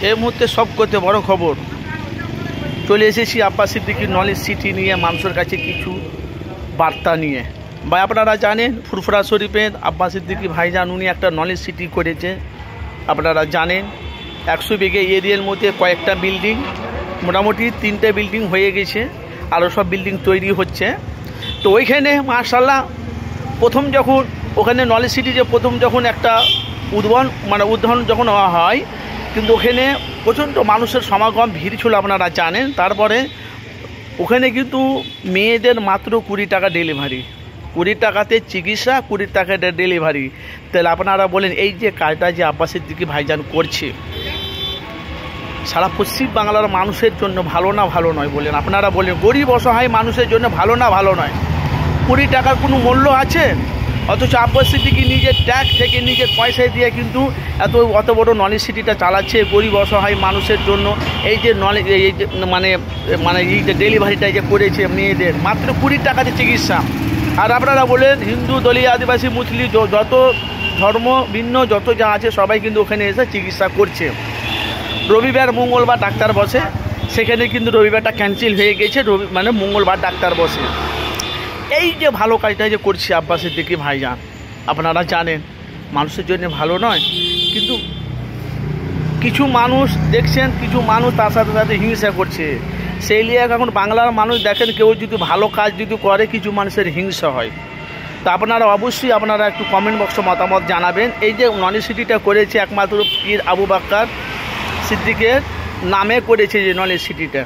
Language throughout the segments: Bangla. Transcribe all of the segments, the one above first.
এই মুহূর্তে সবথেকে বড় খবর চলে এসেছি আব্বাস সিদ্দিকীর নলেজ সিটি নিয়ে, মানুষের কাছে কিছু বার্তা নিয়ে। বা আপনারা জানেন ফুরফুরা শরীফের আব্বাস সিদ্দিকী ভাইজান উনি একটা নলেজ সিটি করেছে। আপনারা জানেন 100 বিঘে এরিয়ার মধ্যে কয়েকটা বিল্ডিং, মোটামুটি 3টে বিল্ডিং হয়ে গেছে, আরও সব বিল্ডিং তৈরি হচ্ছে। তো ওইখানে মাশাআল্লাহ প্রথম যখন ওখানে নলেজ সিটি যে প্রথম যখন একটা উদ্বোধন যখন হয়, কিন্তু ওখানে প্রচণ্ড মানুষের সমাগম, ভিড় ছিল আপনারা জানেন। তারপরে ওখানে কিন্তু মেয়েদের মাত্র 20 টাকা ডেলিভারি, 20 টাকাতে চিকিৎসা, 20 টাকাতে ডেলিভারি। তাহলে আপনারা বলেন এই যে কাজটা যে আব্বাস সিদ্দিকী ভাইজান করছে সারা পশ্চিম বাংলার মানুষের জন্য ভালো না ভালো নয় বলেন? আপনারা বলেন গরিব অসহায় মানুষের জন্য ভালো না ভালো নয়? 20 টাকার কোনো মূল্য আছে? অথচ আব্বাস সিদ্দিকী নিজের ট্যাক্স থেকে নিজের পয়সায় দিয়ে কিন্তু অত বড় নলেজ সিটিটা চালাচ্ছে গরিব অসহায় মানুষের জন্য। এই যে নলেজ এই যে মানে এই যে ডেলিভারিটা যে করেছে মেয়েদের, মাত্র 20 টাকাতে চিকিৎসা। আর আপনারা বলেন হিন্দু, দলীয়, আদিবাসী, মুসলিম যত ধর্ম ভিন্ন যত যা আছে সবাই কিন্তু ওখানে এসে চিকিৎসা করছে। রবিবার মঙ্গলবার ডাক্তার বসে, সেখানে কিন্তু রবিবারটা ক্যান্সেল হয়ে গেছে, মঙ্গলবার ডাক্তার বসে। এই যে ভালো কাজটা যে করছে আব্বাস সিদ্দিকী ভাইজান, আপনারা জানেন মানুষের জন্য ভালো নয়, কিন্তু কিছু মানুষ দেখছেন, কিছু মানুষ তার সাথে সাথে হিংসা করছে। সেই নিয়ে এখন বাংলার মানুষ দেখেন, কেউ যদি ভালো কাজ যদি করে কিছু মানুষের হিংসা হয়। তা আপনারা অবশ্যই আপনারা একটু কমেন্ট বক্সে মতামত জানাবেন। এই যে নলেজ সিটিটা করেছে একমাত্র পীর আবু বকর সিদ্দিকের নামে করেছে যে নলেজ সিটিটা,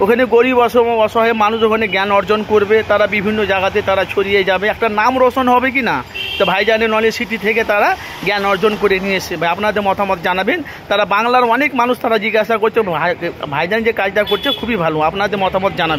ওখানে গরিব অসহায় মানুষ ওখানে জ্ঞান অর্জন করবে, তারা বিভিন্ন জায়গাতে তারা ছড়িয়ে যাবে, একটা নাম রোশন হবে কি না? তো ভাইজানের নলেজ সিটি থেকে তারা জ্ঞান অর্জন করে নিয়ে এসে আপনাদের মতামত জানাবেন। তারা বাংলার অনেক মানুষ তারা জিজ্ঞাসা করছে ভাইজান যে কাজটা করছে খুবই ভালো, আপনাদের মতামত জানাবেন।